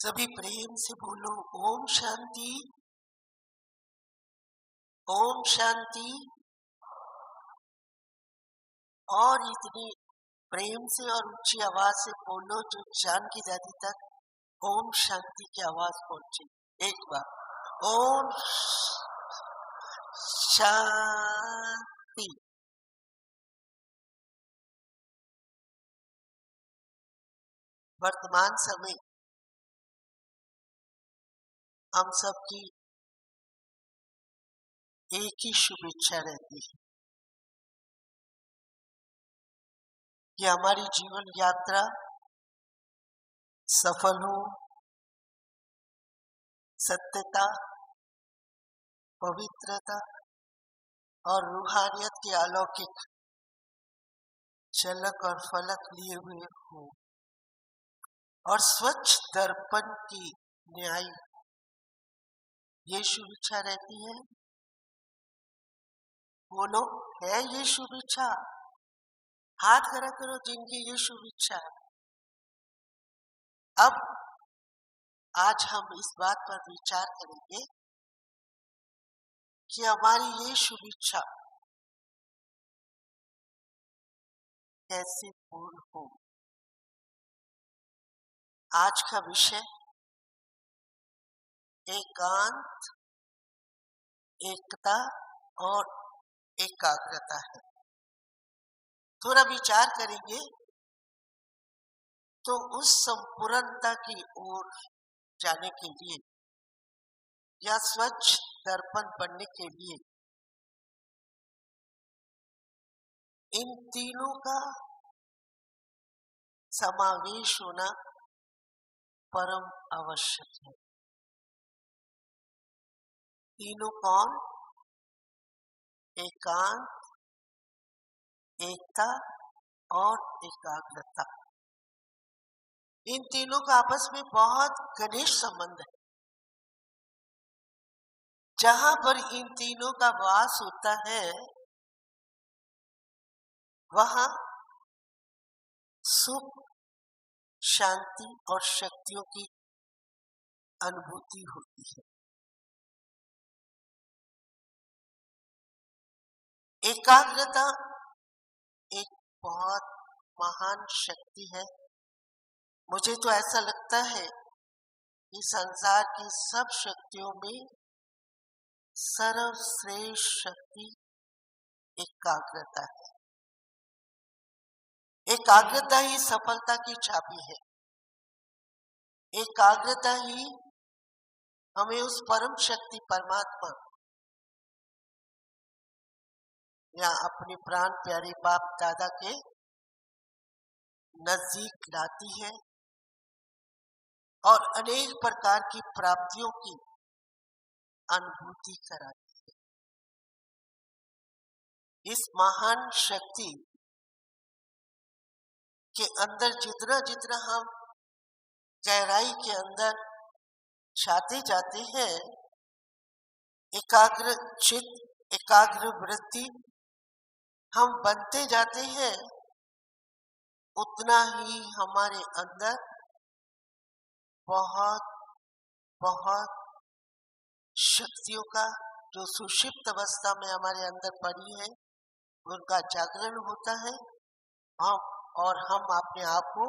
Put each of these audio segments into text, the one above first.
सभी प्रेम से बोलो ओम शांति। ओम शांति। और इतनी प्रेम से और ऊंची आवाज से बोलो जो जान की दादी तक ओम शांति की आवाज पहुंचे। एक बार ओम शांति। वर्तमान समय हम सबकी एक ही शुभेच्छा रहती है कि हमारी जीवन यात्रा सफल हो, सत्यता, पवित्रता और रूहानियत के अलौकिक झलक और फलक लिए हुए हो और स्वच्छ दर्पण की न्याय ये शुभ इच्छा रहती है। बोलो है ये शुभ इच्छा? हाथ खड़ा करो जिनकी ये शुभ इच्छा है। अब आज हम इस बात पर विचार करेंगे कि हमारी ये शुभ इच्छा कैसे पूर्ण हो। आज का विषय एकांत, एकता और एकाग्रता है। थोड़ा विचार करेंगे तो उस संपूर्णता की ओर जाने के लिए या स्वच्छ दर्पण बनने के लिए इन तीनों का समावेश होना परम आवश्यक है। तीनों कौन? एकांत, एकता और एकाग्रता। इन तीनों का आपस में बहुत घनिष्ठ संबंध है। जहां पर इन तीनों का वास होता है वहां सुख, शांति और शक्तियों की अनुभूति होती है। एकाग्रता एक बहुत महान शक्ति है। मुझे तो ऐसा लगता है कि संसार की सब शक्तियों में सर्वश्रेष्ठ शक्ति एकाग्रता है। एकाग्रता ही सफलता की चाबी है। एकाग्रता ही हमें उस परम शक्ति परमात्मा या अपने प्राण प्यारे बाप दादा के नजदीक लाती है और अनेक प्रकार की प्राप्तियों की अनुभूति कराती है। इस महान शक्ति के अंदर जितना जितना हम गहराई के अंदर जाते जाते हैं, एकाग्र चित्त, एकाग्र वृत्ति हम बनते जाते हैं, उतना ही हमारे अंदर बहुत बहुत शक्तियों का जो सुषिप्त अवस्था में हमारे अंदर पड़ी है उनका जागरण होता है और हम अपने आप को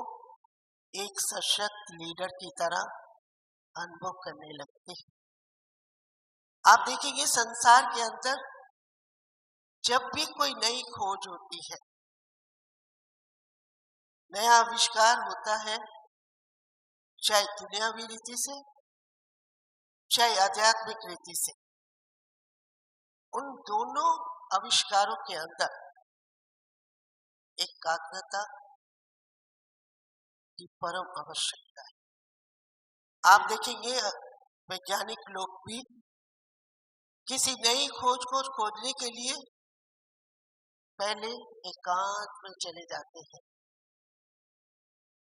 एक सशक्त लीडर की तरह अनुभव करने लगते हैं। आप देखेंगे संसार के अंदर जब भी कोई नई खोज होती है, नया आविष्कार होता है, चाहे दुनियावी रीति से चाहे आध्यात्मिक रीति से, उन दोनों आविष्कारों के अंदर एकाग्रता की परम आवश्यकता है। आप देखेंगे वैज्ञानिक लोग भी किसी नई खोज को खोजने के लिए पहले एकांत में चले जाते हैं।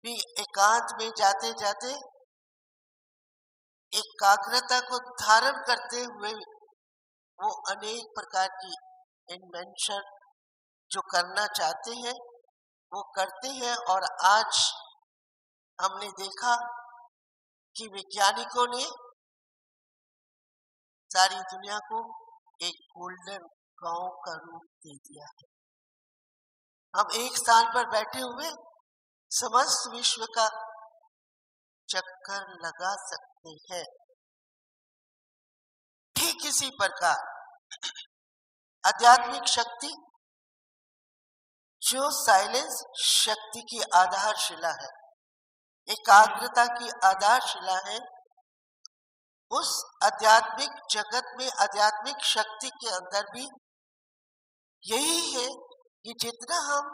फिर एकांत में जाते जाते एकाग्रता को धारण करते हुए वो अनेक प्रकार की इन्वेंशन जो करना चाहते हैं वो करते हैं। और आज हमने देखा कि वैज्ञानिकों ने सारी दुनिया को एक गोल्डन गांव का रूप दे दिया है। हम एक स्थान पर बैठे हुए समस्त विश्व का चक्कर लगा सकते हैं। ठीक इसी प्रकार आध्यात्मिक शक्ति जो साइलेंस शक्ति की आधारशिला है, एकाग्रता की आधारशिला है, उस आध्यात्मिक जगत में आध्यात्मिक शक्ति के अंदर भी यही है कि जितना हम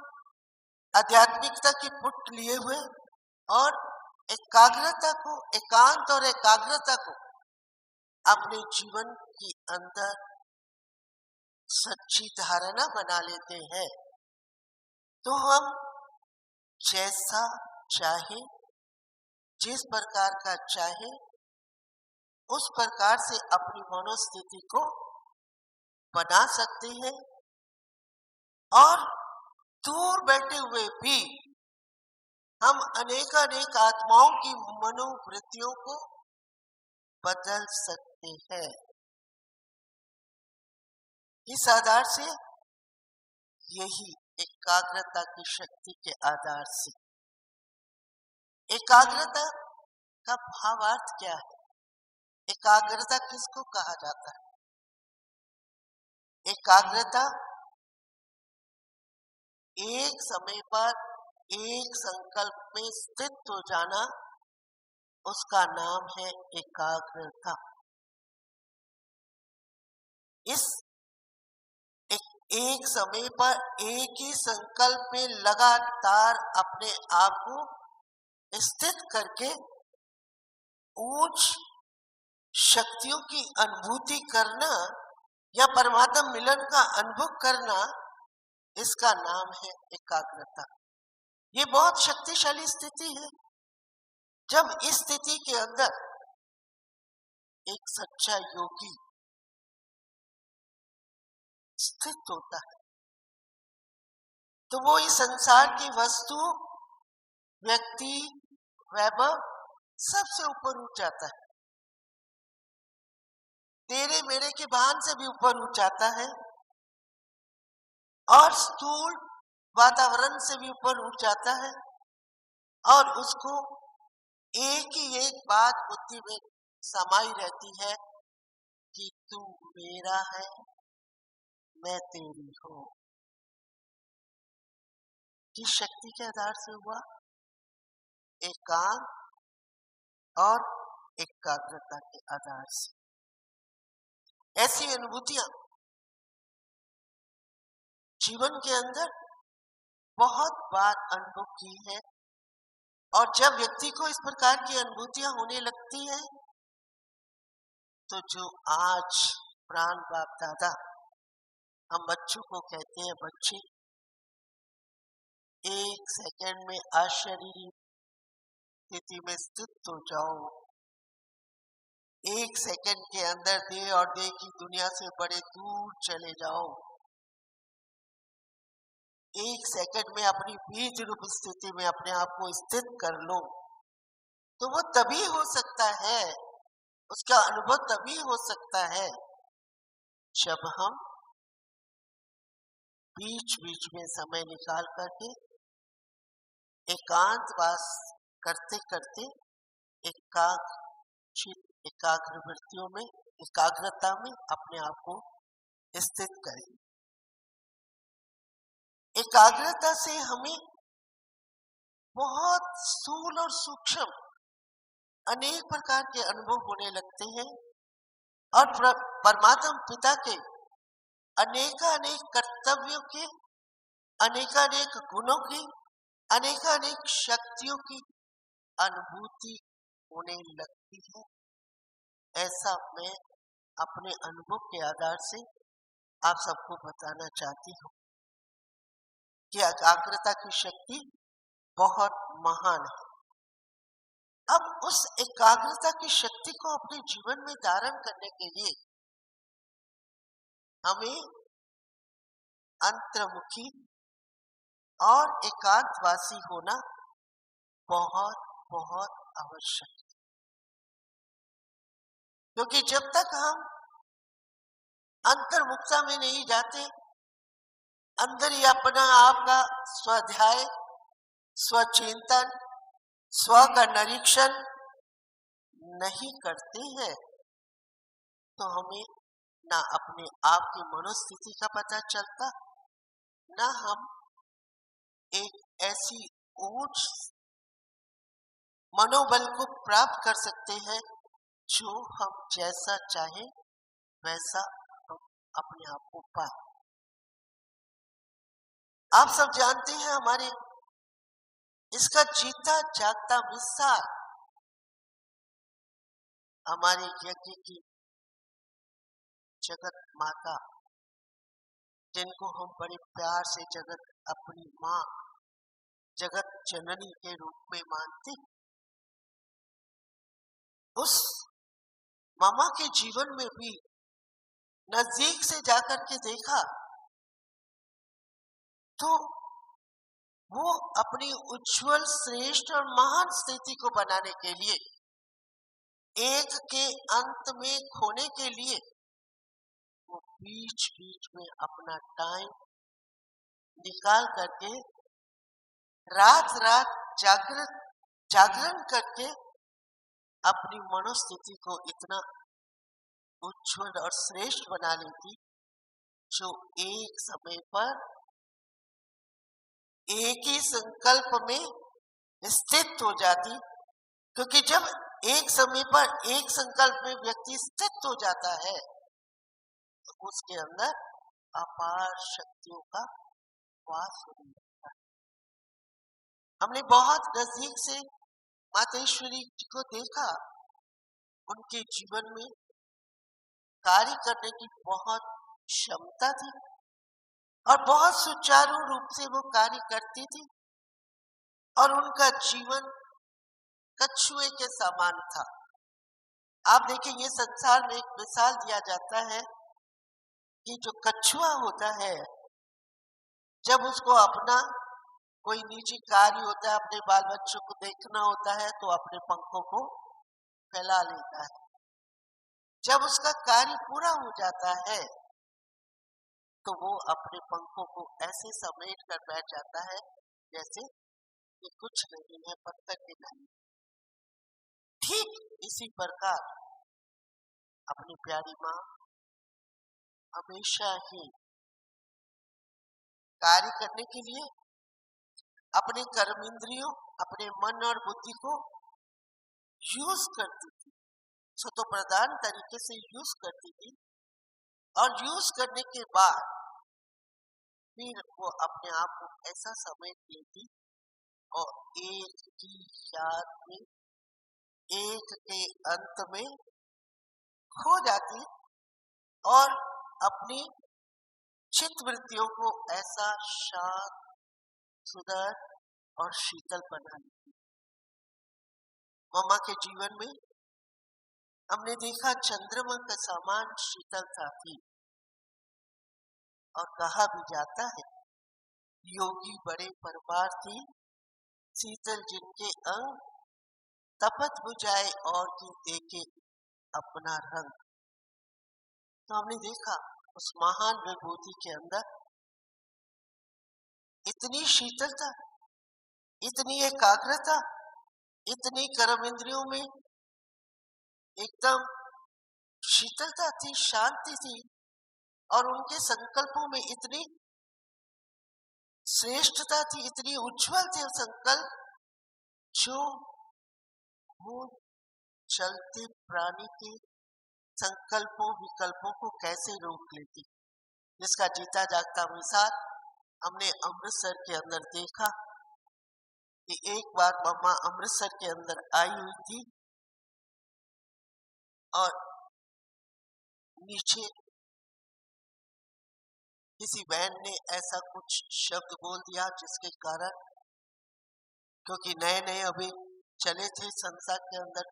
आध्यात्मिकता की पुट लिए हुए और एकाग्रता को, एकांत और एकाग्रता को अपने जीवन के अंदर सच्ची धारणा बना लेते हैं, तो हम जैसा चाहे, जिस प्रकार का चाहे, उस प्रकार से अपनी मनोस्थिति को बना सकते हैं और दूर बैठे हुए भी हम अनेक आत्माओं की मनोवृत्तियों को बदल सकते हैं। इस आधार से, यही एकाग्रता की शक्ति के आधार से, एकाग्रता का भावार्थ क्या है? एकाग्रता किसको कहा जाता है? एकाग्रता एक समय पर एक संकल्प में स्थित हो जाना, उसका नाम है एकाग्रता। इस एक समय पर एक ही संकल्प में लगातार अपने आप को स्थित करके उच्च शक्तियों की अनुभूति करना या परमात्मा मिलन का अनुभव करना, इसका नाम है एकाग्रता। ये बहुत शक्तिशाली स्थिति है। जब इस स्थिति के अंदर एक सच्चा योगी स्थित होता है, तो वो इस संसार की वस्तु, व्यक्ति, वैभव सबसे ऊपर उठ जाता है, तेरे मेरे के भान से भी ऊपर उठ जाता है और स्थूल वातावरण से भी ऊपर उठ जाता है और उसको एक ही एक बात बुद्धि में समाई रहती है कि तू मेरा है, मैं तेरी हूं। किस शक्ति के आधार से हुआ? एकांत और एकाग्रता के आधार से। ऐसी अनुभूतियां जीवन के अंदर बहुत बार अनुभव की है और जब व्यक्ति को इस प्रकार की अनुभूतियां होने लगती हैं, तो जो आज प्राण बाप दादा हम बच्चों को कहते हैं, बच्चे एक सेकंड में अशरीरी स्थिति में स्थित हो जाओ, एक सेकंड के अंदर देह और देह की दुनिया से बड़े दूर चले जाओ, एक सेकंड में अपनी बीज रूप स्थिति में अपने आप को स्थित कर लो, तो वो तभी हो सकता है, उसका अनुभव तभी हो सकता है जब हम बीच बीच में समय निकाल करके एकांतवास करते करते एकाग्र वृत्तियों में, एकाग्रता में अपने आप को स्थित करें। एकाग्रता से हमें बहुत स्थूल और सूक्ष्म अनेक प्रकार के अनुभव होने लगते हैं और परमात्मा पिता के अनेक कर्तव्यों के, अनेक गुणों की, अनेक शक्तियों की अनुभूति होने लगती है। ऐसा मैं अपने अनुभव के आधार से आप सबको बताना चाहती हूँ कि एकाग्रता की शक्ति बहुत महान है। अब उस एकाग्रता की शक्ति को अपने जीवन में धारण करने के लिए हमें अंतर्मुखी और एकांतवासी होना बहुत बहुत आवश्यक है। क्योंकि जब तक हम अंतर्मुखता में नहीं जाते, अंदर ही अपना आप का स्वाध्याय, स्वचिंतन, स्व का निरीक्षण नहीं करते हैं, तो हमें ना अपने आप की मनोस्थिति का पता चलता, ना हम एक ऐसी उच्च मनोबल को प्राप्त कर सकते हैं जो हम जैसा चाहे वैसा हम अपने आप को पाए। आप सब जानते हैं हमारे इसका जीता जागता मिसाल हमारे यज्ञ की जगत माता, जिनको हम बड़े प्यार से जगत अपनी माँ, जगत जननी के रूप में मानते, उस मामा के जीवन में भी नजदीक से जाकर के देखा तो वो अपनी उज्जवल, श्रेष्ठ और महान स्थिति को बनाने के लिए, एक के अंत में खोने के लिए वो बीच बीच में अपना टाइम निकाल करके रात रात जागरण करके अपनी मनोस्थिति को इतना उज्जवल और श्रेष्ठ बना लेती, जो एक समय पर एक ही संकल्प में स्थित हो जाती। क्योंकि जब एक समय पर एक संकल्प में व्यक्ति स्थित हो जाता है तो उसके अंदर अपार शक्तियों का वास होने लगता है। हमने बहुत नजदीक से मातेश्वरी जी को देखा, उनके जीवन में कार्य करने की बहुत क्षमता थी और बहुत सुचारू रूप से वो कार्य करती थी और उनका जीवन कछुए के समान था। आप देखिए, ये संसार में एक मिसाल दिया जाता है कि जो कछुआ होता है, जब उसको अपना कोई निजी कार्य होता है, अपने बाल बच्चों को देखना होता है, तो अपने पंखों को फैला लेता है। जब उसका कार्य पूरा हो जाता है तो वो अपने पंखों को ऐसे समेट कर बैठ जाता है जैसे कि कुछ नहीं है, पत्थर के नहीं। ठीक इसी प्रकार अपनी प्यारी माँ हमेशा ही कार्य करने के लिए अपने कर्म इंद्रियों, अपने मन और बुद्धि को यूज करती थी, स्वतः प्रधान तरीके से यूज करती थी। और यूज करने के बाद फिर वो अपने आप को ऐसा समेट लेती और एक की याद में, एक के अंत में खो जाती और अपनी चित्त वृत्तियों को ऐसा शांत, सुंदर और शीतल बना लेती। मम्मा के जीवन में हमने देखा चंद्रमा का समान शीतलता थी और कहा भी जाता है योगी बड़े परवार थी, शीतल जिनके अंग, तपत बुझाए और की देखे अपना रंग। तो हमने देखा उस महान विभूति के अंदर इतनी शीतलता, इतनी एकाग्रता, इतनी कर्म इंद्रियों में एकदम शीतलता थी, शांति थी और उनके संकल्पों में इतनी श्रेष्ठता थी, इतनी उज्जवल थे संकल्प, जो वो चलते प्राणी के संकल्पों विकल्पों को कैसे रोक लेती। जिसका जीता जागता मिसाल हमने अमृतसर के अंदर देखा कि एक बार मम्मा अमृतसर के अंदर आई हुई थी और नीचे किसी बहन ने ऐसा कुछ शब्द बोल दिया जिसके कारण, क्योंकि नए नए अभी चले थे संसार के अंदर,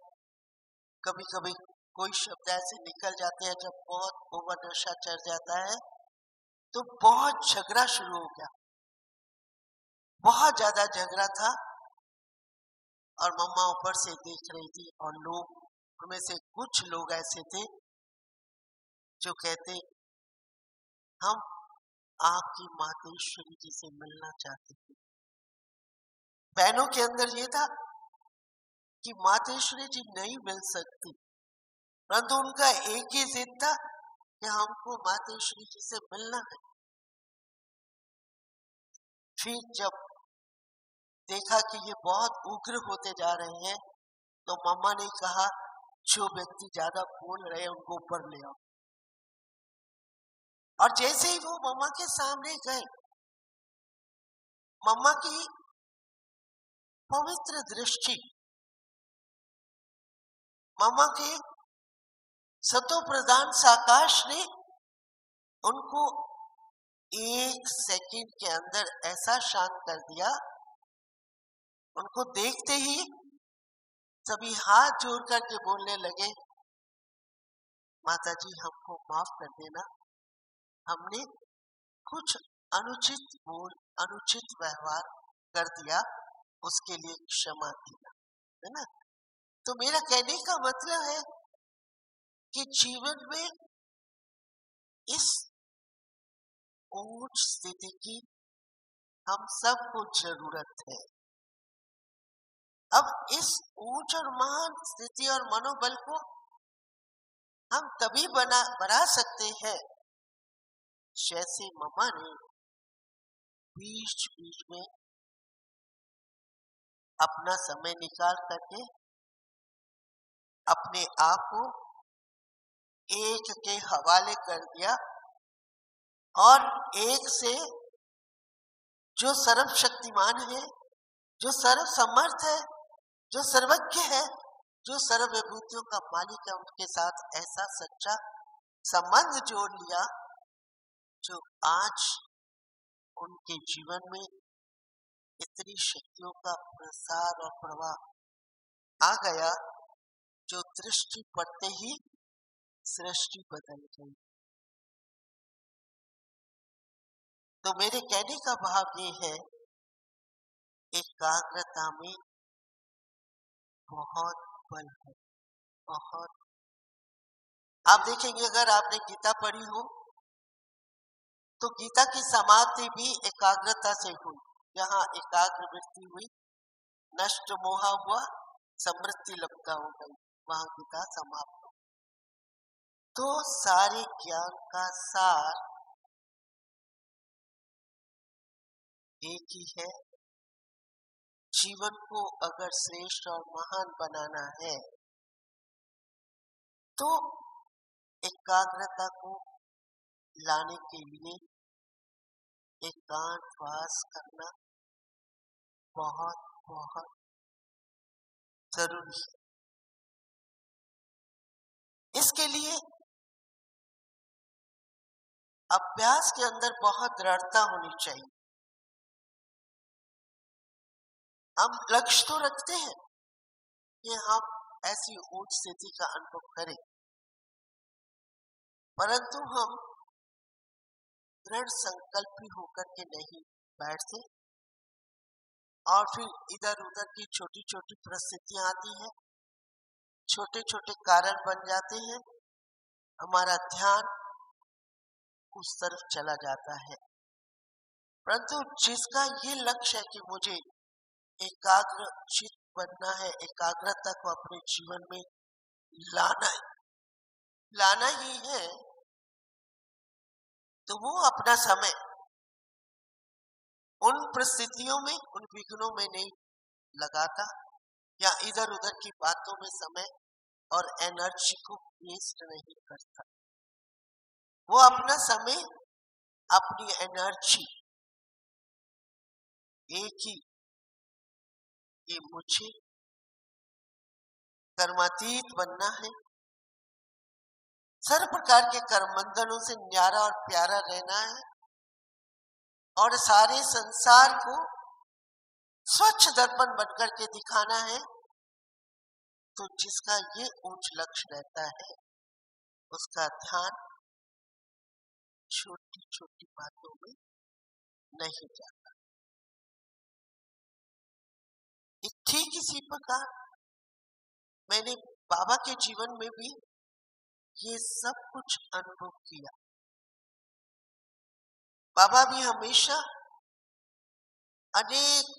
कभी कभी कोई शब्द ऐसे निकल जाते हैं जब बहुत ओवर नशा चढ़ जाता है तो बहुत झगड़ा शुरू हो गया, बहुत ज्यादा झगड़ा था और मम्मा ऊपर से देख रही थी और लोग उनमें से कुछ लोग ऐसे थे जो कहते, हम आपकी मातेश्वरी जी से मिलना चाहते थे। बहनों के अंदर ये था कि मातेश्वरी जी नहीं मिल सकती, परंतु उनका एक ही जिद था कि हमको मातेश्वरी जी से मिलना है। फिर जब देखा कि ये बहुत उग्र होते जा रहे हैं, तो मम्मा ने कहा, जो व्यक्ति ज्यादा बोल रहे हैं उनको ऊपर ले आओ। और जैसे ही वो मम्मा के सामने गए, मम्मा की पवित्र दृष्टि, मम्मा के सतो प्रधान साकाश ने उनको 1 सेकंड के अंदर ऐसा शांत कर दिया। उनको देखते ही सभी हाथ जोड़ करके बोलने लगे, माता जी हमको माफ कर देना, हमने कुछ अनुचित बोल, अनुचित व्यवहार कर दिया, उसके लिए क्षमा देना, है ना। तो मेरा कहने का मतलब है कि जीवन में इस उच्च स्थिति की हम सबको जरूरत है। अब इस ऊंच और महान स्थिति और मनोबल को हम तभी बढ़ा सकते हैं जैसे मम्मा ने बीच बीच में अपना समय निकाल करके अपने आप को एक के हवाले कर दिया, और एक से जो सर्वशक्तिमान है, जो सर्वसमर्थ है, जो सर्वज्ञ है, जो सर्वभूतियों का मालिक है, उनके साथ ऐसा सच्चा संबंध जोड़ लिया जो आज उनके जीवन में इतनी शक्तियों का प्रसार और प्रवाह आ गया, जो दृष्टि पड़ते ही सृष्टि बदल गई। तो मेरे कहने का भाव ये है, एकाग्रता में बहुत बल है, बहुत। आप देखेंगे, अगर आपने गीता पढ़ी हो तो गीता की समाप्ति भी एकाग्रता से हुई। यहाँ एकाग्र वृत्ति हुई, नष्ट मोहा हुआ, समृद्धि लब्धा हो गई, वहां गीता समाप्त हो। तो सारे ज्ञान का सार एक ही है। जीवन को अगर श्रेष्ठ और महान बनाना है तो एकाग्रता को लाने के लिए एकांतवास करना बहुत बहुत जरूरी है। इसके लिए अभ्यास के अंदर बहुत दृढ़ता होनी चाहिए। हम लक्ष्य तो रखते हैं कि हम ऐसी उच्च स्थिति का अनुभव करें, परंतु हम दृढ़ संकल्पी होकर के नहीं बैठते, और फिर इधर उधर की छोटी छोटी परिस्थितियां आती हैं, छोटे छोटे कारण बन जाते हैं, हमारा ध्यान उस तरफ चला जाता है। परंतु जिसका ये लक्ष्य है कि मुझे एकाग्र चित्त बनना है, एकाग्रता को अपने जीवन में लाना ही है, तो वो अपना समय उन परिस्थितियों में, उन विघ्नों में नहीं लगाता, या इधर उधर की बातों में समय और एनर्जी को वेस्ट नहीं करता। वो अपना समय, अपनी एनर्जी एक ही, ये मुझे कर्मातीत बनना है, सर्व प्रकार के कर्म बंधनों से न्यारा और प्यारा रहना है, और सारे संसार को स्वच्छ दर्पण बनकर के दिखाना है। तो जिसका ये उच्च लक्ष्य रहता है, उसका ध्यान छोटी छोटी बातों में नहीं जाता। ठीक इसी प्रकार मैंने बाबा के जीवन में भी ये सब कुछ अनुभव किया। बाबा भी हमेशा अनेक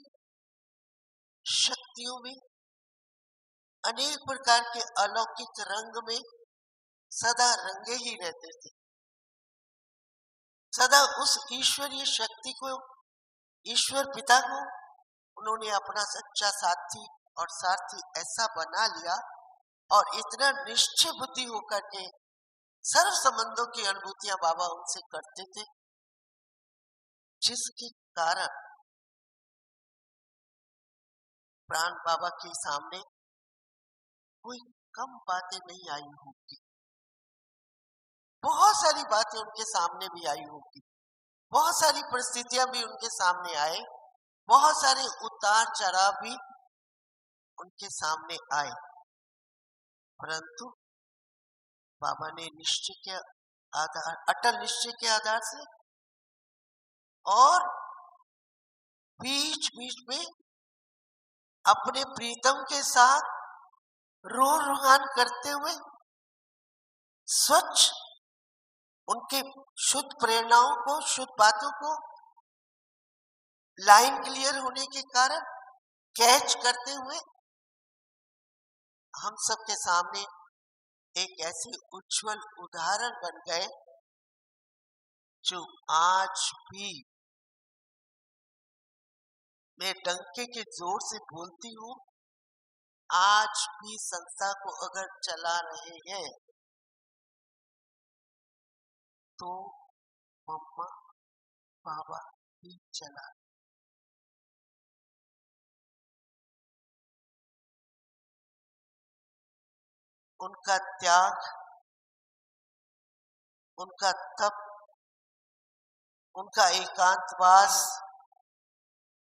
शक्तियों में, अनेक प्रकार के अलौकिक रंग में सदा रंगे ही रहते थे। सदा उस ईश्वरीय शक्ति को, ईश्वर पिता को उन्होंने अपना सच्चा साथी और सारथी ऐसा बना लिया और इतना निश्चय बुद्धि होकर के सर्व संबंधों की अनुभूतियां बाबा उनसे करते थे, जिसके कारण प्राण बाबा के सामने कोई कम बातें नहीं आई होगी। बहुत सारी बातें उनके सामने भी आई होगी, बहुत सारी परिस्थितियां भी उनके सामने आए, बहुत सारे उतार चढ़ाव भी उनके सामने आए, परंतु बाबा ने निश्चय के आधार, अटल निश्चय के आधार से और बीच बीच में अपने प्रीतम के साथ रोह रुहान करते हुए स्वच्छ उनके शुद्ध प्रेरणाओं को, शुद्ध बातों को लाइन क्लियर होने के कारण कैच करते हुए हम सबके सामने एक ऐसे उज्जवल उदाहरण बन गए जो आज भी मैं डंके के जोर से बोलती हूँ, आज भी संस्था को अगर चला रहे हैं तो मम्मा बाबा ही चला। उनका त्याग, उनका तप, उनका एकांतवास,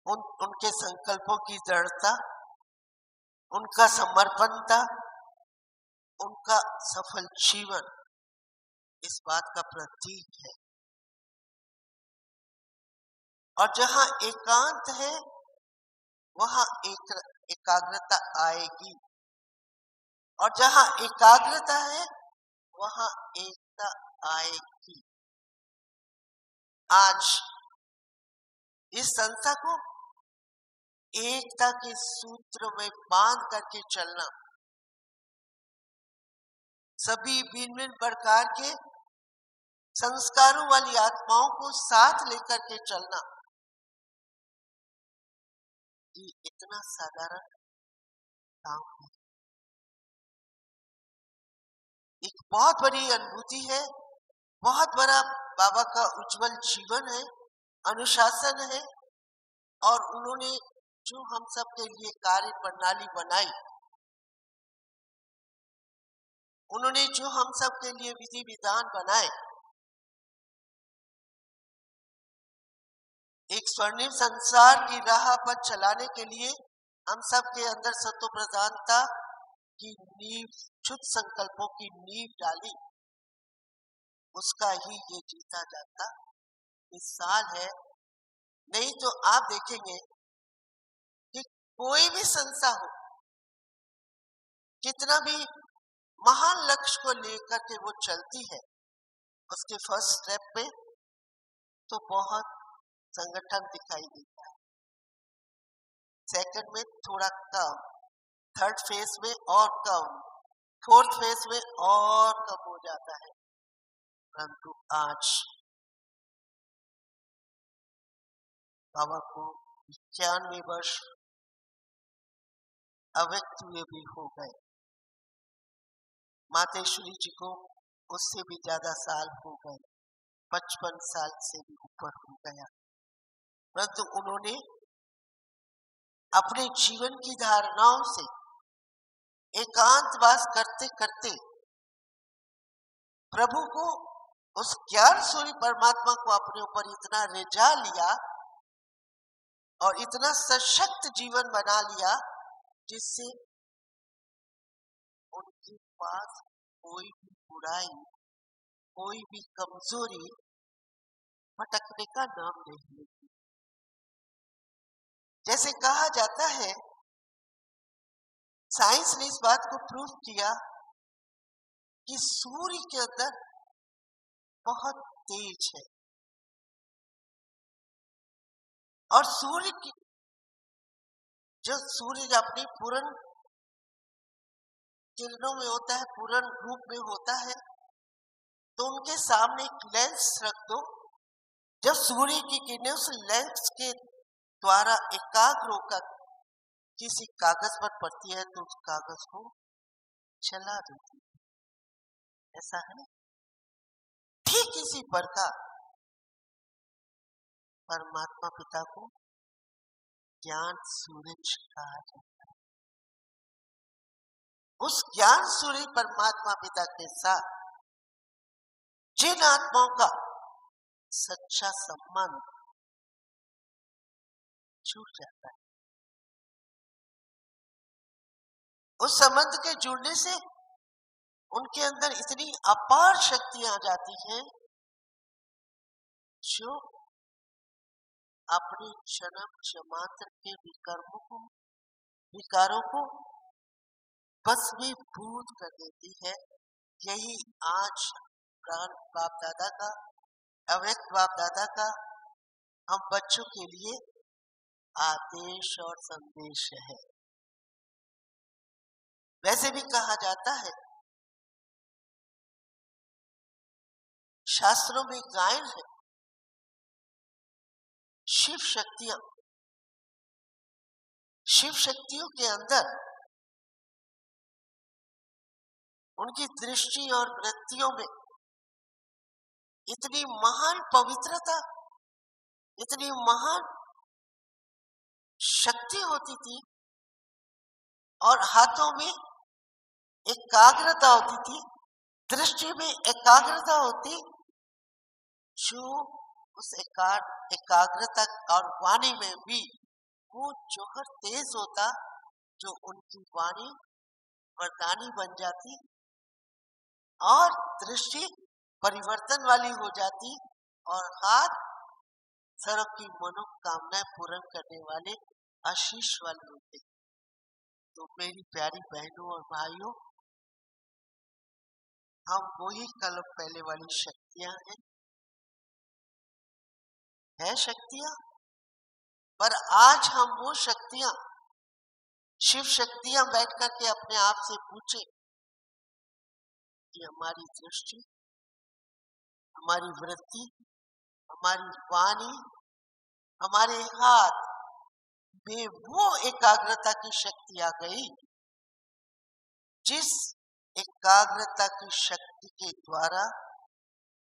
उनके संकल्पों की दृढ़ता, उनका समर्पणता, उनका सफल जीवन इस बात का प्रतीक है। और जहां एकांत है वहां एकाग्रता आएगी, और जहां एकाग्रता है वहां एकता आएगी। आज इस संस्था को एकता के सूत्र में बांध करके चलना, सभी भिन्न भिन्न प्रकार के संस्कारों वाली आत्माओं को साथ लेकर के चलना, ये इतना साधारण काम है। एक बहुत बड़ी अनुभूति है, बहुत बड़ा बाबा का उज्जवल जीवन है, अनुशासन है, और उन्होंने जो हम सब के लिए कार्य प्रणाली बनाई, उन्होंने जो हम सब के लिए विधि विधान बनाए, एक स्वर्णिम संसार की राह पर चलाने के लिए हम सब के अंदर सत्व प्रधानता की नींव, शुद्ध संकल्पों की नींव डाली, उसका ही ये जीता जाता मिसाल है। नहीं तो आप देखेंगे कि कोई भी संस्था हो, कितना भी महान लक्ष्य को लेकर के वो चलती है, उसके फर्स्ट स्टेप पे तो बहुत संगठन दिखाई देता है, सेकंड में थोड़ा कम, थर्ड फेज में और कम, फोर्थ फेज में और कम हो जाता है। परंतु आज बाबा को 91 वर्ष अव्यक्त हुए भी हो गए, मातेश्वरी जी को उससे भी ज्यादा साल हो गए, 55 साल से भी ऊपर हो गया, परंतु उन्होंने अपने जीवन की धारणाओं से एकांतवास करते करते प्रभु को, उस ज्ञान सूर्य परमात्मा को अपने ऊपर इतना रिझा लिया और इतना सशक्त जीवन बना लिया जिससे उनके पास कोई भी बुराई, कोई भी कमजोरी भटकने का नाम नहीं लेती। जैसे कहा जाता है साइंस ने इस बात को प्रूव किया कि सूर्य के अंदर बहुत तेज है और सूर्य की जो सूर्य अपनी पूर्ण किरणों में होता है, पूर्ण रूप में होता है, तो उनके सामने एक लेंस रख दो। जब सूर्य की किरणें उस लेंस के द्वारा एकाग्र होकर किसी कागज पर पड़ती है तो उस कागज को जला देती है। ऐसा है। ठीक इसी प्रकार परमात्मा पिता को ज्ञान सूरज कहा जाता है। उस ज्ञान सूर्य परमात्मा पिता के साथ जिन आत्माओं का सच्चा संबंध जुड़ जाता है, उस संबंध के जुड़ने से उनके अंदर इतनी अपार शक्तियां आ जाती हैं जो अपने जन्म जन्मांतर के विकारों को भस्मीभूत कर देती है। यही आज प्राण बाप दादा का, अव्यक्त बाप दादा का हम बच्चों के लिए आदेश और संदेश है। वैसे भी कहा जाता है, शास्त्रों में गायन है, शिव शक्तियों के अंदर उनकी दृष्टि और वृत्तियों में इतनी महान पवित्रता, इतनी महान शक्ति होती थी और हाथों में एकाग्रता होती थी, दृष्टि में एकाग्रता होती, जो उस एकाग्रता और वाणी में भी वो जोहर तेज होता, जो उनकी वाणी वरदानी बन जाती और दृष्टि परिवर्तन वाली हो जाती और हाथ सर्व की मनोकामनाएं पूर्ण करने वाले आशीष वाले होते। तो मेरी प्यारी बहनों और भाइयों, हम वही कलम पहले वाली शक्तियां हैं शक्तियां, पर आज हम वो शक्तियां, शिव शक्तियां बैठ करके अपने आप से पूछे कि हमारी दृष्टि, हमारी वृत्ति, हमारी वाणी, हमारे हाथ में वो एकाग्रता की शक्ति आ गई जिस एकाग्रता की शक्ति के द्वारा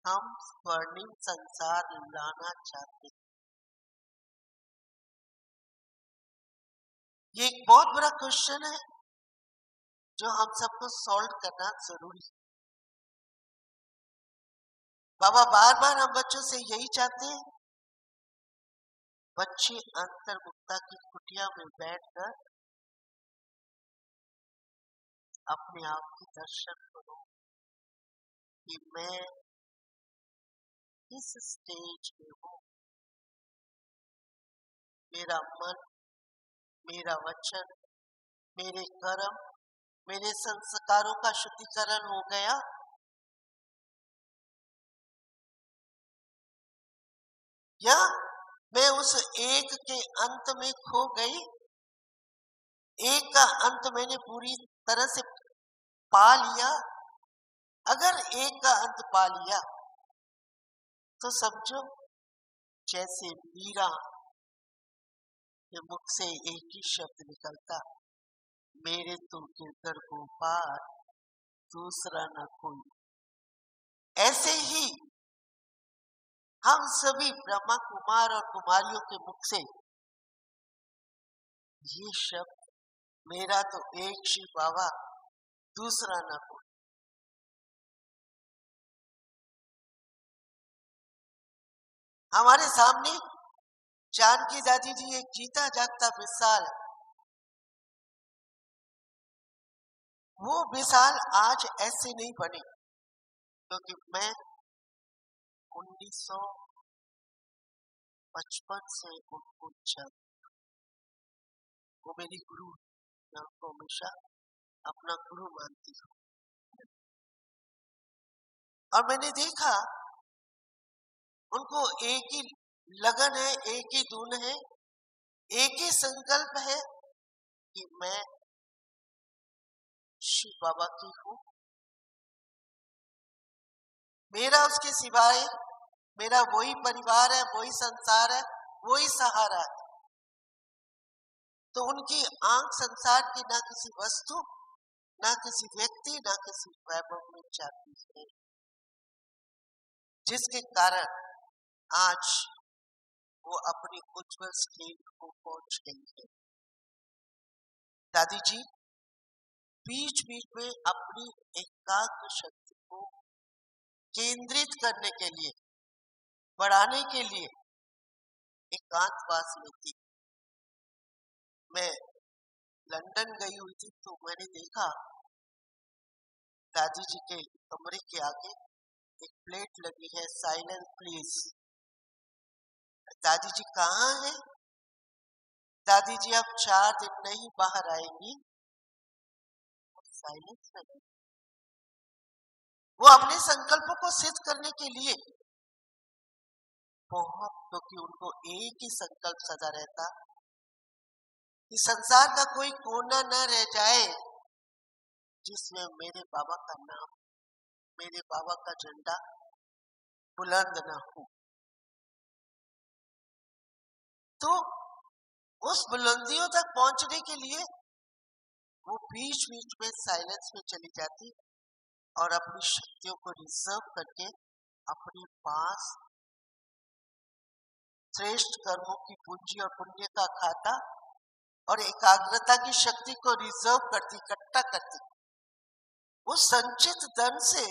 हम स्वर्णिम संसार लाना चाहते हैं। ये एक बहुत बड़ा क्वेश्चन है जो हम सबको सॉल्व करना जरूरी है। बाबा बार बार हम बच्चों से यही चाहते हैं, बच्चे अंतर्मुक्ता की कुटिया में बैठकर अपने आप के दर्शन करो कि मैं किस स्टेज में हूं। मेरा मन, मेरा वचन, मेरे कर्म, मेरे संस्कारों का शुद्धिकरण हो गया, या मैं उस एक के अंत में खो गई। एक का अंत मैंने पूरी तरह से पा लिया। अगर एक का अंत पा लिया तो समझो जैसे मीरा के मुख से एक ही शब्द निकलता, मेरे तो गिरधर गोपाल दूसरा न कोई। ऐसे ही हम सभी ब्रह्मा कुमार और कुमारियों के मुख से ये शब्द, मेरा तो एक शिव बाबा दूसरा न कोई। हमारे सामने जानकी दादी जी एक जीता जागता मिसाल, वो मिसाल आज ऐसे नहीं बने क्योंकि मैं 1955 से उनको वो मेरी गुरु, मैं उनको हमेशा अपना गुरु मानती हूँ। और मैंने देखा उनको एक ही लगन है, एक ही धुन है, एक ही संकल्प है कि मैं शिव बाबा की हूँ। मेरा उसके सिवाय मेरा वही परिवार है, वही संसार है, वही सहारा है। तो उनकी आंख संसार की ना किसी वस्तु, ना किसी व्यक्ति, ना किसी वैभव में जाती है, जिसके कारण आज वो अपनी उज्जवल स्टेज को पहुंच गई है। दादी जी बीच बीच में अपनी एकाग्र शक्ति को केंद्रित करने के लिए, बढ़ाने के लिए एकांतवास लेती। मैं लंदन गई हुई थी तो मैंने देखा दादी जी के कमरे के आगे एक प्लेट लगी है, साइलेंट प्लीज। दादी जी कहाँ है? दादी जी अब 4 दिन नहीं बाहर आएंगी। साइलेंस में वो अपने संकल्पों को सिद्ध करने के लिए बहुत, क्योंकि उनको एक ही संकल्प सदा रहता कि संसार का कोई कोना न रह जाए जिसमें मेरे बाबा का नाम, मेरे बाबा का झंडा बुलंद न हो। तो उस बुलंदियों तक पहुंचने के लिए वो बीच बीच में साइलेंस में चली जाती और अपनी शक्तियों को रिजर्व करके अपने पास श्रेष्ठ कर्मों की पूंजी और पुण्य का खाता और एकाग्रता की शक्ति को रिजर्व करती, इकट्ठा करती। उस संचित धन से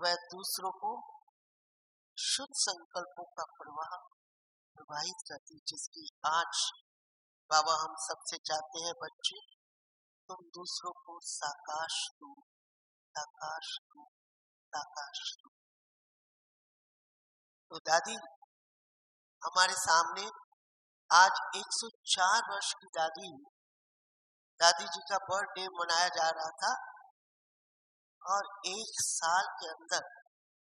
वह दूसरों को शुद्ध संकल्पों का प्रवाह प्रवाहित करती, जिसकी आज बाबा हम सबसे चाहते हैं, बच्चे तुम दूसरों को साकाश दो, साकाश दो, साकाश दो। तो दादी हमारे सामने आज 104 वर्ष की दादी जी का बर्थडे मनाया जा रहा था और 1 साल के अंदर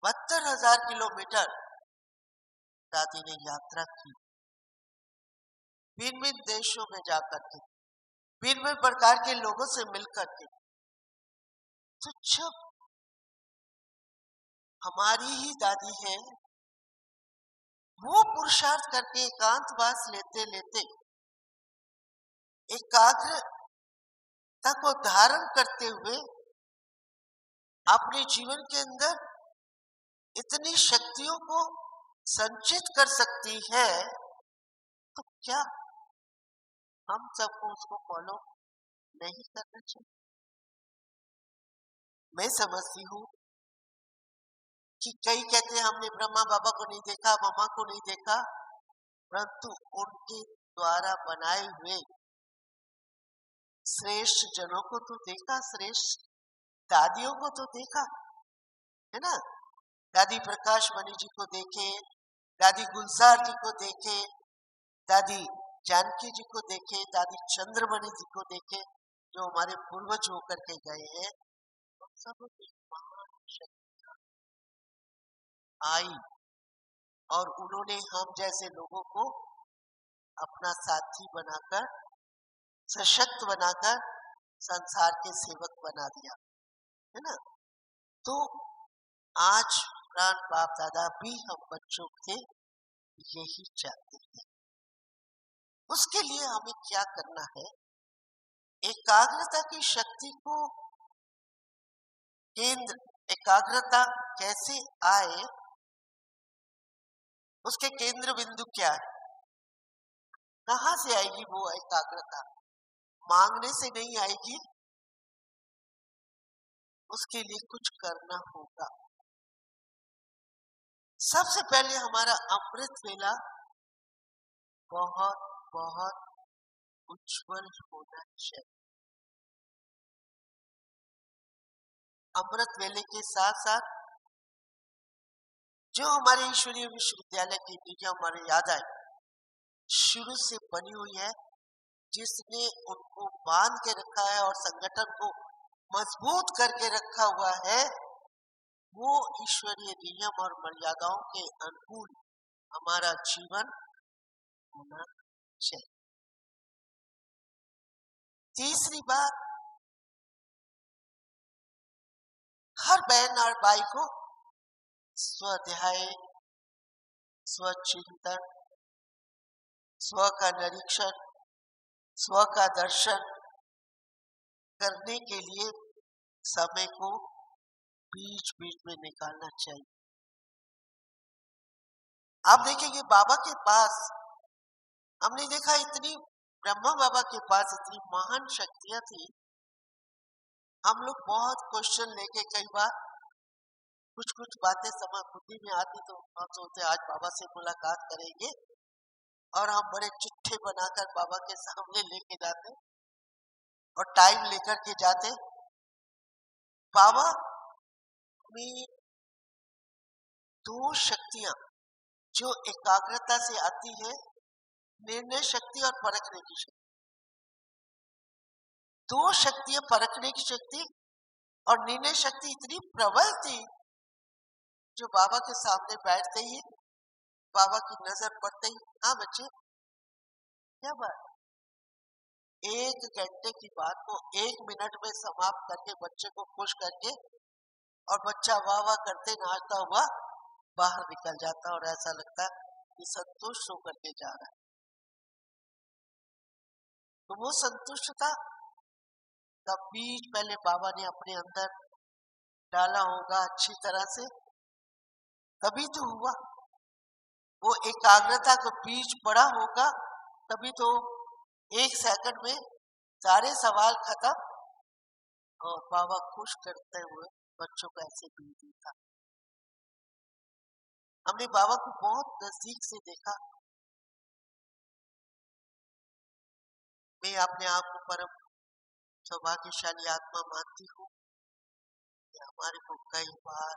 72,000 किलोमीटर दादी ने यात्रा की, भिन्न भिन्न देशों में जाकर के, भिन्न भिन्न प्रकार के लोगों से मिलकर के। तो जब हमारी ही दादी है, वो पुरुषार्थ करके एकांतवास लेते लेते एकाग्रता को धारण करते हुए अपने जीवन के अंदर इतनी शक्तियों को संचित कर सकती है, तो क्या हम सबको उसको फॉलो नहीं करना चाहिए? मैं समझती हूँ कि कई कहते हैं हमने ब्रह्मा बाबा को नहीं देखा, मामा को नहीं देखा, परंतु उनके द्वारा बनाए हुए श्रेष्ठ जनों को तो देखा, श्रेष्ठ दादियों को तो देखा है ना। दादी प्रकाश मणि जी को देखे, दादी गुलजार जी को देखे, दादी जानकी जी को देखे, दादी चंद्रमणि जी को देखे, जो हमारे पूर्वज होकर के गए हैं। सब आई और उन्होंने हम जैसे लोगों को अपना साथी बनाकर, सशक्त बनाकर संसार के सेवक बना दिया है ना। तो आज प्राण बाप दादा भी हम बच्चों से यही चाहते हैं। उसके लिए हमें क्या करना है? एकाग्रता की शक्ति को केंद्र, एकाग्रता कैसे आए, उसके केंद्र बिंदु क्या है, कहां से आएगी वो एकाग्रता? मांगने से नहीं आएगी, उसके लिए कुछ करना होगा। सबसे पहले हमारा अमृत वेला बहुत बहुत उज्जवल होना चाहिए। अमृत वेले के साथ साथ जो हमारे ईश्वरीय विश्वविद्यालय की नीतियां हमारे याद आए, शुरू से बनी हुई है जिसने उनको बांध के रखा है और संगठन को मजबूत करके रखा हुआ है, वो ईश्वरीय नियम और मर्यादाओं के अनुकूल हमारा जीवन होना चाहिए। तीसरी बात, हर बहन और भाई को स्वाध्याय, स्वचिंतन, स्व का निरीक्षण, स्व का दर्शन करने के लिए समय को बीच बीच में निकालना चाहिए। आप देखेंगे बाबा के पास, हमने देखा इतनी, ब्रह्मा बाबा के पास इतनी महान शक्तियां थी। हम लोग बहुत क्वेश्चन लेके कई बार कुछ कुछ बातें समझ बुद्धि में आती तो हम सोचते आज बाबा से मुलाकात करेंगे, और हम बड़े चिट्ठे बनाकर बाबा के सामने लेके जाते और टाइम लेकर के जाते। बाबा में दो शक्तियां जो एकाग्रता से आती है, निर्णय शक्ति और परखने की शक्ति। दो शक्तियां, परखने की शक्ति और निर्णय शक्ति इतनी प्रबल थी, जो बाबा के सामने बैठते ही, बाबा की नजर पड़ते ही, हाँ बच्चे क्या बात, 1 घंटे की बात को 1 मिनट में समाप्त करके बच्चे को खुश करके, और बच्चा वाह वाह करते नाचता हुआ बाहर निकल जाता, और ऐसा लगता कि संतुष्ट होकर के जा रहा है। तो वो संतुष्टता का बीज पहले बाबा ने अपने अंदर डाला होगा अच्छी तरह से, तभी तो हुआ। वो एकाग्रता का बीज पड़ा होगा, तभी तो 1 सेकंड में सारे सवाल खत्म, और बाबा खुश करते हुए बच्चों को ऐसे बीज देता। हमने बाबा को बहुत नजदीक से देखा। मैं अपने आप को परम सौभाग्यशाली आत्मा मानती हूँ कि हमारे को कई बार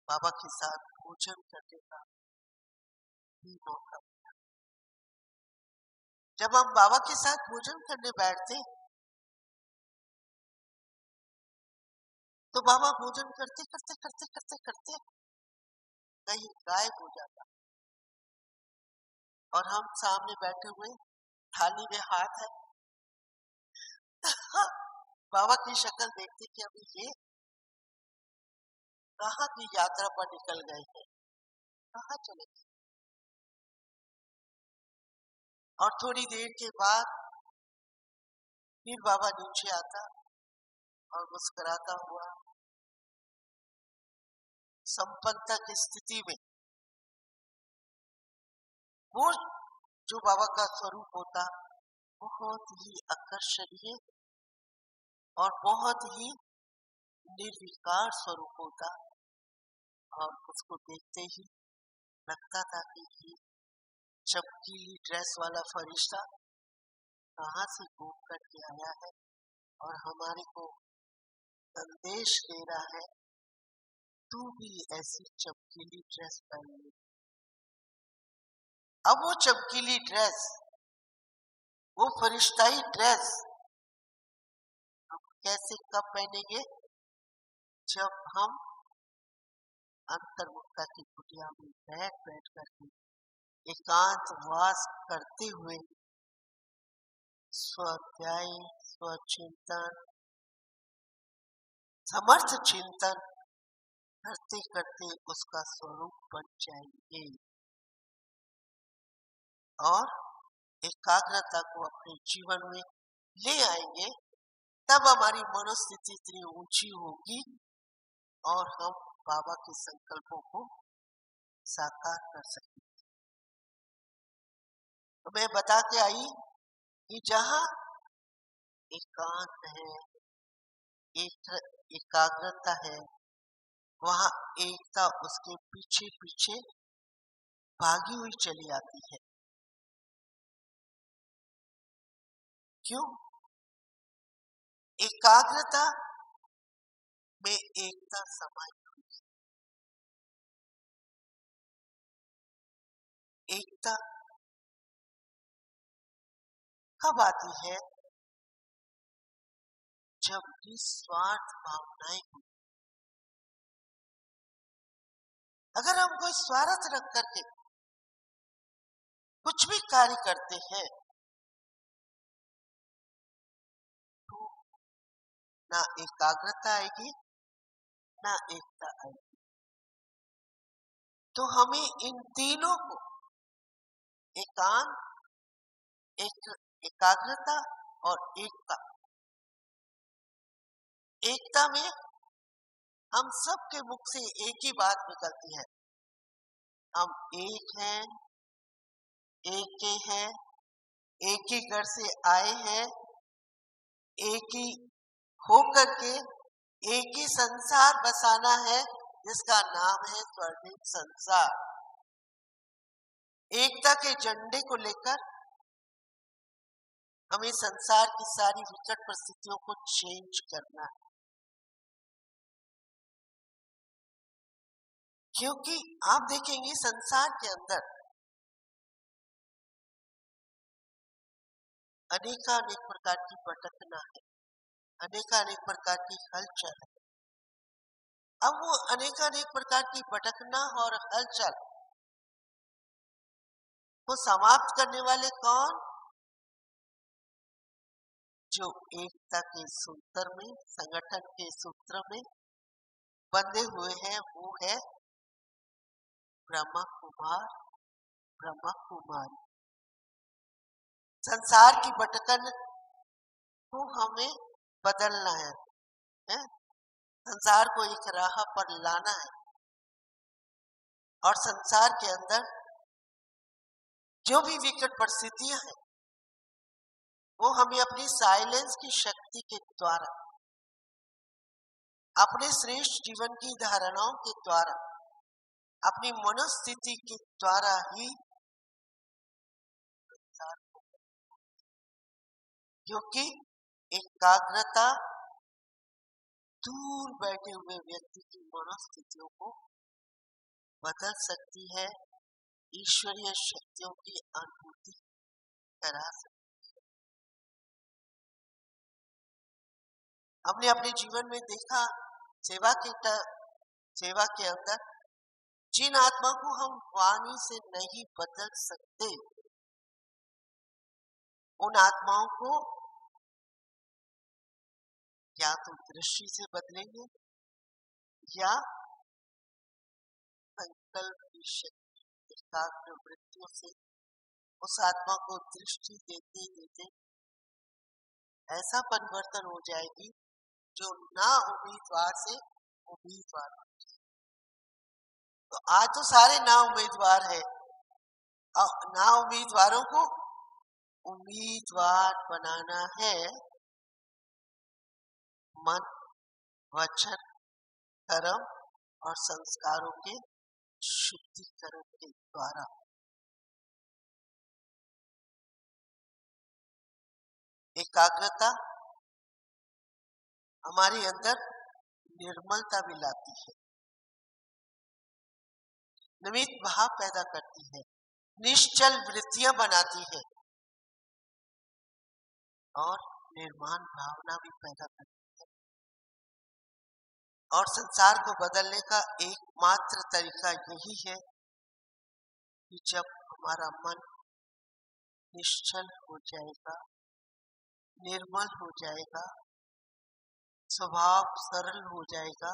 बाबा के साथ भोजन करने का भी मौका मिला। जब हम बाबा के साथ भोजन करने बैठते तो बाबा भोजन करते करते करते करते करते कहीं गायब हो जाता, और हम सामने बैठे हुए, थाली में हाथ है, बाबा की शक्ल देखते कि अभी ये कहाँ की यात्रा पर निकल गए हैं, कहाँ चले गए। और थोड़ी देर के बाद फिर बाबा नीचे आता और मुस्कुराता हुआ संपन्नता की स्थिति में, वो जो बाबा का स्वरूप होता बहुत ही आकर्षणीय और बहुत ही निर्विकार स्वरूप होता, और उसको देखते ही लगता था कि ये चमकीली ड्रेस वाला फरिश्ता कहाँ से घूम करके आया है और हमारे को संदेश दे रहा है, तू भी ऐसी चमकीली ड्रेस पहन ले। अब वो चमकीली ड्रेस, वो फरिश्ताई ड्रेस हम कैसे कब पहनेंगे, जब हम अंतर्मुखता की कुटिया में बैठ बैठ करके एकांत वास करते हुए स्वाध्याय, स्वचिंतन, समर्थ चिंतन करते करते उसका स्वरूप बन जाएंगे और एकाग्रता को अपने जीवन में ले आएंगे। तब हमारी मनोस्थिति इतनी ऊंची होगी और हम बाबा के संकल्पों को साकार कर सकेंगे। तो मैं बता के आई कि जहां एकांत है, एकाग्रता है, वहां एकता उसके पीछे पीछे भागी हुई चली आती है। क्यों? एकाग्रता में एकता समाई हुई है। एकता कब आती है? जब निस्वार्थ भावनाएं हो। अगर हम कोई स्वार्थ रख करके कुछ भी कार्य करते हैं तो ना एकाग्रता आएगी ना एकता आएगी। तो हमें इन तीनों को एकांत, एकाग्रता और एकता, एकता में हम सबके मुख से एक ही बात निकलती है, हम एक हैं, एक के हैं, एक ही घर से आए हैं, एक ही होकर के एक ही संसार बसाना है जिसका नाम है स्वर्णिम संसार। एकता के झंडे को लेकर हमें संसार की सारी विकट परिस्थितियों को चेंज करना है, क्योंकि आप देखेंगे संसार के अंदर अनेकानेक प्रकार की भटकना है, अनेकानेक प्रकार की हलचल है। अब वो अनेकानेक प्रकार की भटकना और हलचल को समाप्त करने वाले कौन? जो एकता के सूत्र में, संगठन के सूत्र में बंधे हुए हैं, वो है ब्रह्मा कुमार, ब्रह्मा कुमारी। संसार की भटकन को हमें बदलना है? संसार को एक राह पर लाना है और संसार के अंदर जो भी विकट परिस्थितियां हैं वो हमें अपनी साइलेंस की शक्ति के द्वारा, अपने श्रेष्ठ जीवन की धारणाओं के द्वारा, अपनी मनोस्थिति के द्वारा ही, क्योंकि एकाग्रता दूर बैठे हुए व्यक्ति की मनोस्थितियों को बदल सकती है, ईश्वरीय शक्तियों की अनुभूति करा सकती है। हमने अपने जीवन में देखा सेवा के अंदर जिन आत्मा को हम वाणी से नहीं बदल सकते, उन आत्माओं को या तो दृष्टि से बदलेंगे या संकल्प की शक्ति, एकाग्र वृत्तियों से उस आत्मा को दृष्टि देते देते ऐसा परिवर्तन हो जाएगी जो ना उम्मीदवार से उम्मीदवार। तो आज तो सारे ना उम्मीदवार है, ना उम्मीदवारों को उम्मीदवार बनाना है मन, वचन, कर्म और संस्कारों के शुद्धिकरण के द्वारा। एकाग्रता हमारे अंदर निर्मलता भी लाती है, निमित्त भाव पैदा करती है, निश्चल वृत्तियां बनाती है और निर्माण भावना भी पैदा करती है। और संसार को बदलने का एकमात्र तरीका यही है कि जब हमारा मन निश्चल हो जाएगा, निर्मल हो जाएगा, स्वभाव सरल हो जाएगा,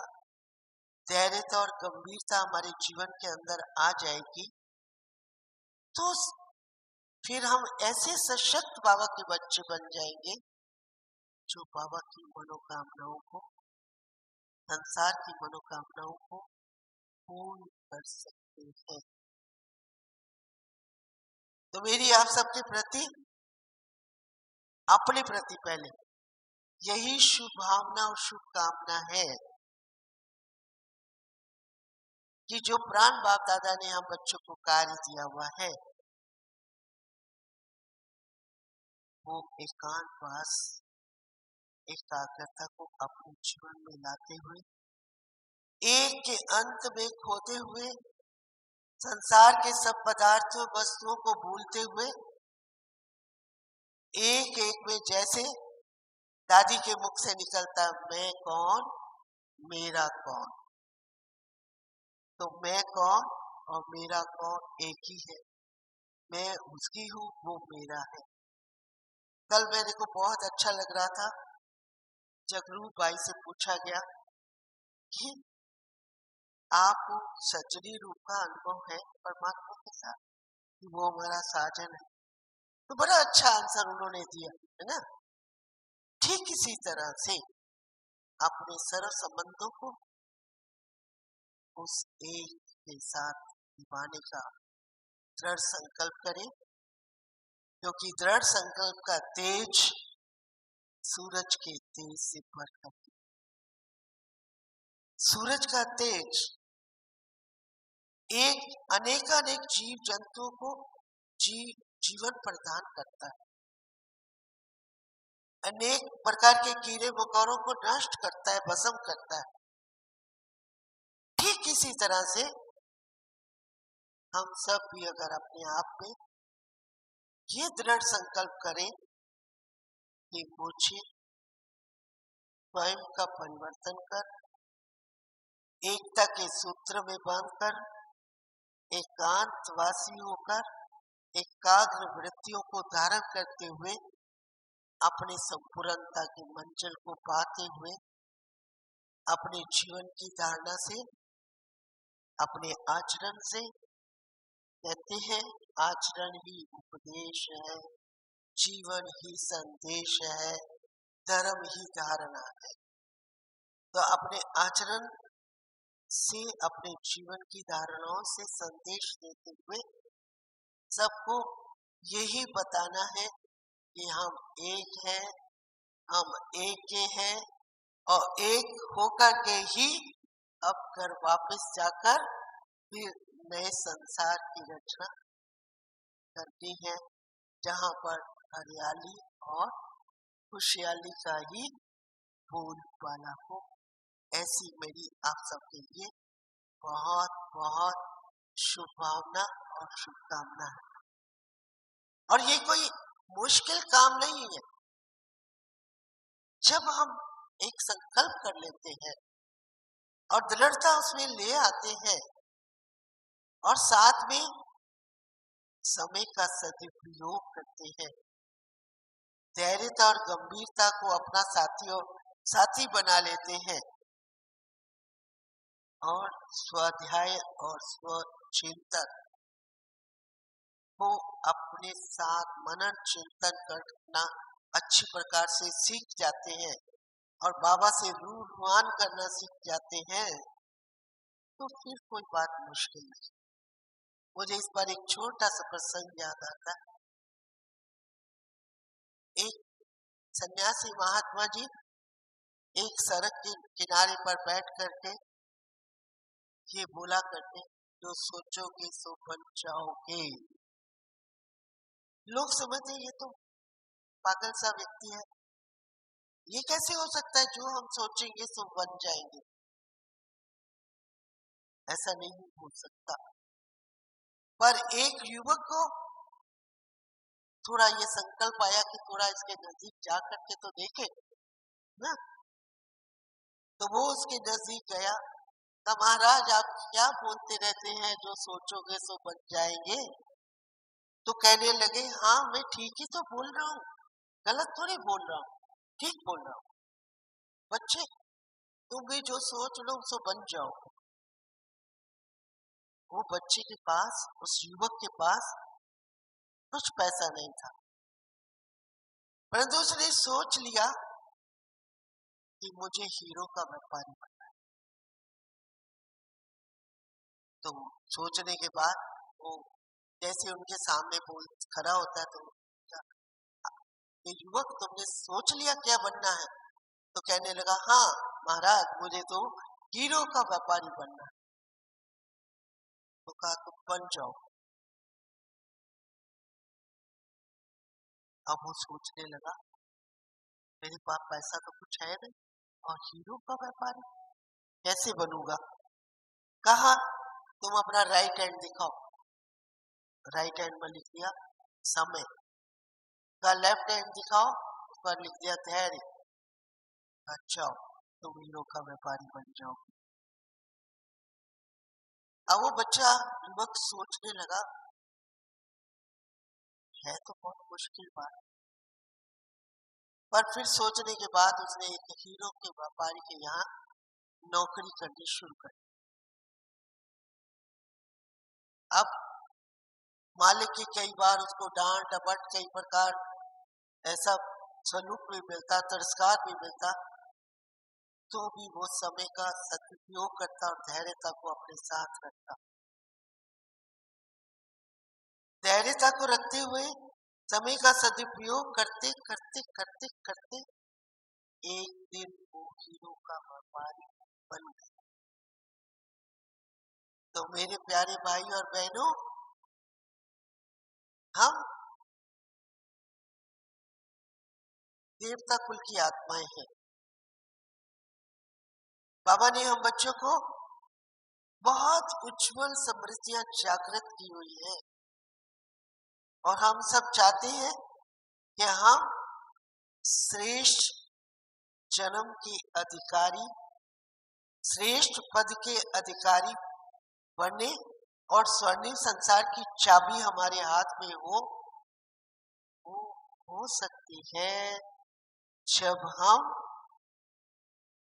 धैर्यता और गंभीरता हमारे जीवन के अंदर आ जाएगी, तो फिर हम ऐसे सशक्त बाबा के बच्चे बन जाएंगे जो बाबा की मनोकामनाओं को, संसार की मनोकामनाओं को पूर्ण कर सकते हैं। तो मेरी आप सबके प्रति, अपने प्रति पहले यही शुभ भावना और शुभकामना है कि जो प्राण बाप दादा ने हम बच्चों को कार्य दिया हुआ है वो एकांतवास, एकाग्रता को अपने जीवन में लाते हुए, एक के अंत में खोते हुए, संसार के सब पदार्थों वस्तुओं को भूलते हुए एक एक में जैसे दादी के मुख से निकलता मैं कौन मेरा कौन, तो मैं कौन और मेरा कौन एक ही है। मैं उसकी हूँ, वो मेरा है। कल मेरे को बहुत अच्छा लग रहा था, जगरूप भाई से पूछा गया कि आपको सजरी रूप का अनुभव है परमात्मा के साथ, कि वो हमारा साजन है। तो बड़ा अच्छा आंसर उन्होंने दिया, है ना। ठीक इसी तरह से अपने सर्व संबंधों को उस एक के साथ निभाने का दृढ़ संकल्प करें, क्योंकि दृढ़ संकल्प का तेज सूरज के तेज से बढ़कर, सूरज का तेज एक अनेकानेक जीव जंतुओं को जीवन प्रदान करता है, अनेक प्रकार के कीड़े मकोड़ों को नष्ट करता है, भस्म करता है। ठीक इसी तरह से हम सब भी अगर अपने आप में ये दृढ़ संकल्प करें कि मुझे स्वयं का परिवर्तन कर एकता के सूत्र में बांधकर एकांतवासी होकर एकाग्र वृत्तियों को धारण करते हुए अपने संपूर्णता की मंजिल को पाते हुए अपने जीवन की धारणा से, अपने आचरण से, कहते हैं आचरण ही उपदेश है, जीवन ही संदेश है, धर्म ही धारणा है। तो अपने आचरण से, अपने जीवन की धारणाओं से संदेश देते हुए सबको यही बताना है कि हम एक हैं, हम एक के हैं और एक होकर के ही अब घर वापस जाकर फिर नए संसार की रचना करनी है, जहां पर हरियाली और खुशहाली का ही बोलबाला हो। ऐसी मेरी आप सबके लिए बहुत बहुत शुभकामना और शुभकामना है। और ये कोई मुश्किल काम नहीं है। जब हम एक संकल्प कर लेते हैं और दृढ़ता उसमें ले आते हैं और साथ में समय का सदुपयोग करते हैं, धैर्यता और गंभीरता को अपना साथी बना लेते हैं और स्वाध्याय और स्वचिंतन को अपने साथ मनन चिंतन करना अच्छी प्रकार से सीख जाते हैं और बाबा से रूहान करना सीख जाते हैं, तो फिर कोई बात मुश्किल नहीं। मुझे इस पर एक छोटा सा प्रसंग याद आता है। एक सन्यासी महात्मा जी एक सड़क के किनारे पर बैठ करके ये बोला करते, जो सोचोगे सो बन जाओगे। लोग समझते ये तो पागल सा व्यक्ति है, ये कैसे हो सकता है जो हम सोचेंगे सो बन जाएंगे। ऐसा नहीं हो सकता। पर एक युवक को थोड़ा ये संकल्प आया कि थोड़ा इसके नजदीक जा करके तो देखे ना, तो वो उसके नजदीक गया। तो महाराज आप क्या बोलते रहते हैं, जो सोचोगे सो बन जाएंगे। तो कहने लगे हाँ मैं ठीक ही तो बोल रहा हूँ, गलत थोड़ी बोल रहा हूँ, ठीक बोल रहा हूँ। बच्चे तुम भी जो सोच लो सो बन जाओ। वो बच्चे के पास, उस युवक के पास कुछ पैसा नहीं था, परंतु उसने सोच लिया कि मुझे हीरो का व्यापारी बनना है। तो सोचने के बाद वो जैसे उनके सामने बोल खड़ा होता है तो ये युवक तुमने सोच लिया क्या बनना है। तो कहने लगा हाँ महाराज मुझे तो हीरो का व्यापारी बनना है। तो कहा तुम बन जाओ। अब वो सोचने लगा मेरे पास पैसा तो कुछ है नहीं और हीरो का व्यापारी कैसे बनूंगा। कहा तुम अपना राइट हैंड दिखाओ। राइट हैंड में लिख दिया समय। का लेफ्ट हैंड दिखाओ, उस पर लिख दिया धैर्य। अच्छा, तुम हीरो का व्यापारी बन जाओ। अब वो बच्चा युवक सोचने लगा, है तो बहुत मुश्किल बात, पर फिर सोचने के बाद उसने एक हीरो के व्यापारी के यहाँ नौकरी करनी शुरू कर। अब मालिक की कई बार उसको डांट डपट कई प्रकार ऐसा सलूक भी मिलता, तिरस्कार भी मिलता, तो भी वो समय का सदुपयोग करता और धैर्यता को अपने साथ रखता। धैर्यता को रखते हुए समय का सदुपयोग करते करते करते करते एक दिन वो हीरो का व्यापारी बन गया। तो मेरे प्यारे भाई और बहनों, हम देवता कुल की आत्माएं हैं। बाबा ने हम बच्चों को बहुत उज्जवल समृद्धियां जागृत की हुई है और हम सब चाहते हैं कि हम श्रेष्ठ जन्म के अधिकारी, श्रेष्ठ पद के अधिकारी बने और स्वर्णिम संसार की चाबी हमारे हाथ में वो हो सकती है जब हम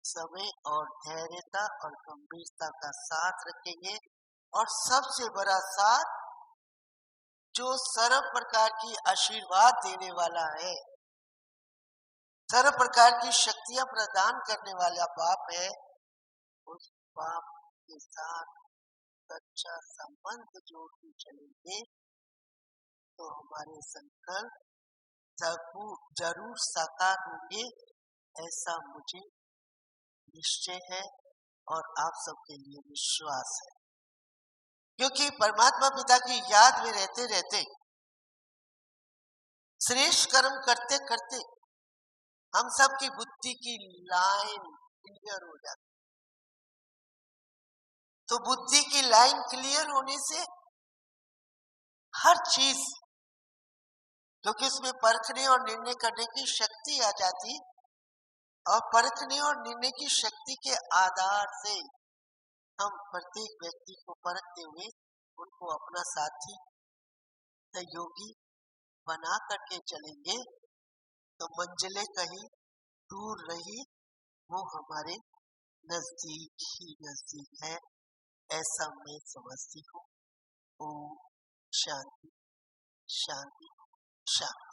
समय और धैर्यता और गंभीरता का साथ रखेंगे। और सबसे बड़ा साथ जो सर्व प्रकार की आशीर्वाद देने वाला है, सर्व प्रकार की शक्तियां प्रदान करने वाला बाप है, उस बाप के साथ सच्चा संबंध जोड़ते चलेंगे तो हमारे संकल्प जरूर साकार होंगे, ऐसा मुझे निश्चय है और आप सबके लिए विश्वास है। क्योंकि परमात्मा पिता की याद में रहते रहते, श्रेष्ठ कर्म करते करते हम सबकी बुद्धि की लाइन क्लियर हो जाती। तो बुद्धि की लाइन क्लियर होने से हर चीज, क्योंकि उसमें परखने और निर्णय करने की शक्ति आ जाती, और परखने और निर्णय की शक्ति के आधार से हम प्रत्येक व्यक्ति को परखते हुए उनको अपना साथी सहयोगी बना करके चलेंगे तो मंजिलें कहीं दूर रही, वो हमारे नजदीक ही नजदीक है, ऐसा मैं समझती हूँ। ओम शांति शांति शांति।